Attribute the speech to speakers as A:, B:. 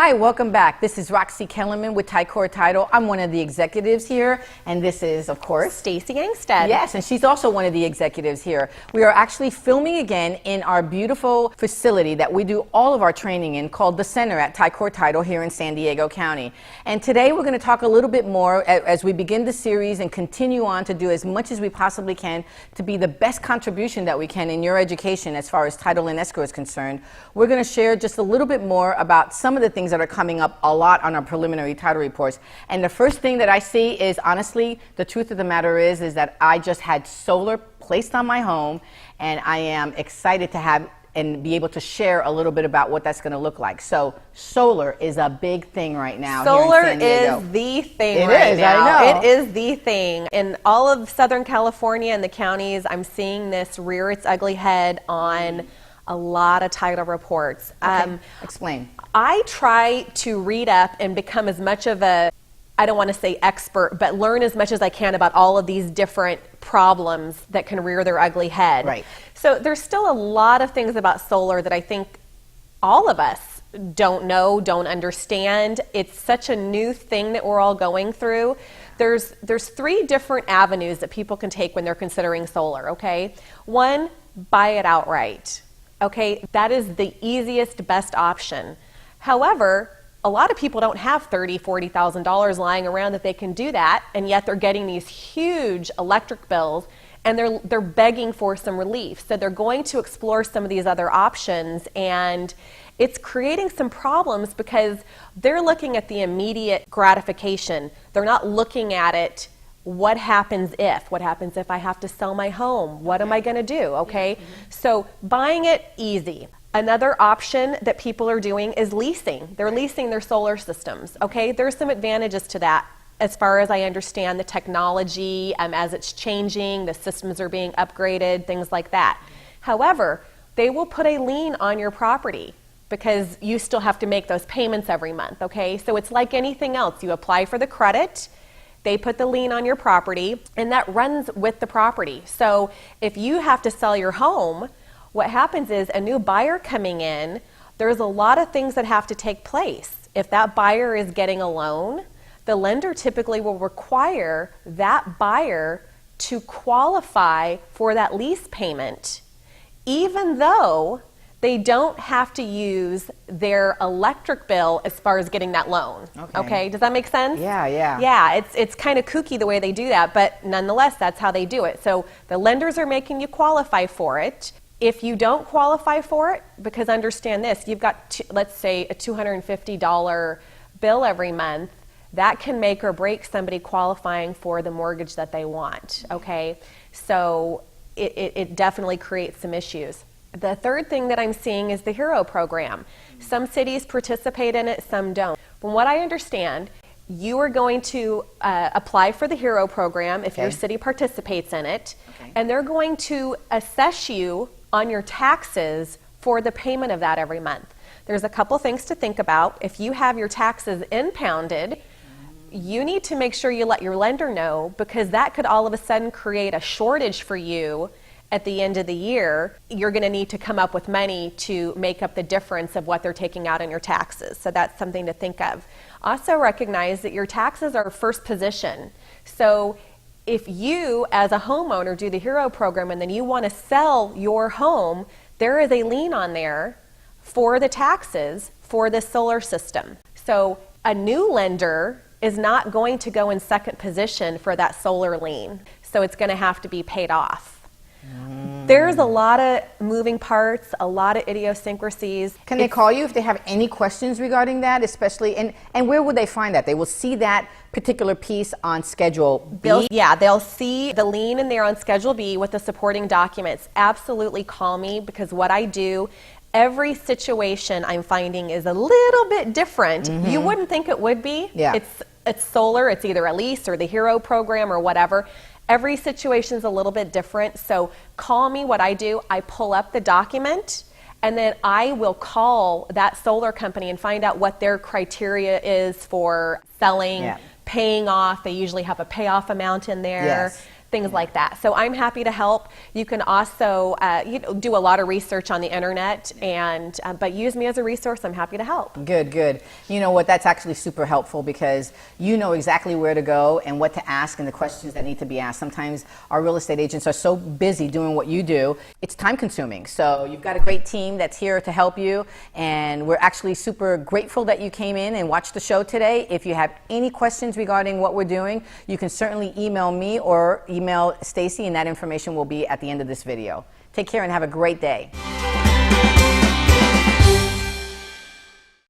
A: Hi, welcome back. This is Roxy Kellerman with Ticor Title. I'm one of the executives here, and this is, of course,
B: Stacy Angstead.
A: Yes, and she's also one of the executives here. We are actually filming again in our beautiful facility that we do all of our training in, called the Center at Ticor Title here in San Diego County. And today we're going to talk a little bit more as we begin the series and continue on to do as much as we possibly can to be the best contribution that we can in your education as far as title and escrow is concerned. We're going to share just a little bit more about some of the things that are coming up a lot on our preliminary title reports. And the first thing that I see is, honestly, the truth of the matter is that I just had solar placed on my home, and I am excited to have and be able to share a little bit about what that's going to look like. So solar is a big thing right now.
B: Solar
A: here in San Diego.
B: is the thing
A: It
B: right
A: is,
B: now.
A: I know.
B: It is the thing. In all of Southern California and the counties, I'm seeing this rear its ugly head on a lot of title reports.
A: Okay. Explain.
B: I try to read up and become as much of a, I don't want to say expert, but learn as much as I can about all of these different problems that can rear their ugly head.
A: Right.
B: So there's still a lot of things about solar that I think all of us don't know, don't understand. It's such a new thing that we're all going through. There's three different avenues that people can take when they're considering solar, okay? One, buy it outright. Okay, that is the easiest, best option. However, a lot of people don't have $30,000, $40,000 lying around that they can do that, and yet they're getting these huge electric bills, and they're begging for some relief. So they're going to explore some of these other options, and it's creating some problems because they're looking at the immediate gratification. They're not looking at it, what happens if I have to sell my home? What am I going to do? Okay, so buying it, easy. Another option that people are doing is leasing. They're leasing their solar systems. Okay, there's some advantages to that as far as I understand the technology, as it's changing, the systems are being upgraded, things like that. However, they will put a lien on your property because you still have to make those payments every month. Okay, so it's like anything else. You apply for the credit, they put the lien on your property, and that runs with the property. So if you have to sell your home, what happens is a new buyer coming in, there's a lot of things that have to take place. If that buyer is getting a loan, the lender typically will require that buyer to qualify for that lease payment, even though they don't have to use their electric bill as far as getting that loan. Okay, does that make sense?
A: Yeah.
B: Yeah, it's kind of kooky the way they do that, but nonetheless, that's how they do it. So the lenders are making you qualify for it. If you don't qualify for it, because understand this, you've got, let's say, a $250 bill every month, that can make or break somebody qualifying for the mortgage that they want, okay? So it definitely creates some issues. The third thing that I'm seeing is the HERO program. Some cities participate in it, some don't. From what I understand, you are going to apply for the HERO program if your city participates in it, and they're going to assess you on your taxes for the payment of that every month. There's a couple things to think about. If you have your taxes impounded, you need to make sure you let your lender know, because that could all of a sudden create a shortage for you at the end of the year. You're going to need to come up with money to make up the difference of what they're taking out on your taxes. So that's something to think of. Also recognize that your taxes are first position. So if you as a homeowner do the HERO program and then you want to sell your home, there is a lien on there for the taxes for the solar system. So a new lender is not going to go in second position for that solar lien. So it's going to have to be paid off. There's a lot of moving parts, a lot of idiosyncrasies.
A: Can they call you if they have any questions regarding that, especially, and where would they find that? They will see that particular piece on Schedule B?
B: They'll see the lien in there on Schedule B with the supporting documents. Absolutely call me, because what I do, every situation I'm finding is a little bit different. You wouldn't think it would be.
A: Yeah.
B: It's solar, it's either a lease or the HERO program or whatever. Every situation is a little bit different, so call me. What I do, I pull up the document, and then I will call that solar company and find out what their criteria is for selling, paying off. They usually have a payoff amount in there. things like that. So I'm happy to help. You can also do a lot of research on the internet, and but use me as a resource. I'm happy to help.
A: Good, good. You know what, that's actually super helpful because you know exactly where to go and what to ask and the questions that need to be asked. Sometimes our real estate agents are so busy doing what you do, it's time consuming. So you've got a great team that's here to help you, and we're actually super grateful that you came in and watched the show today. If you have any questions regarding what we're doing, you can certainly email me or email Stacy, and that information will be at the end of this video. Take care and have a great day.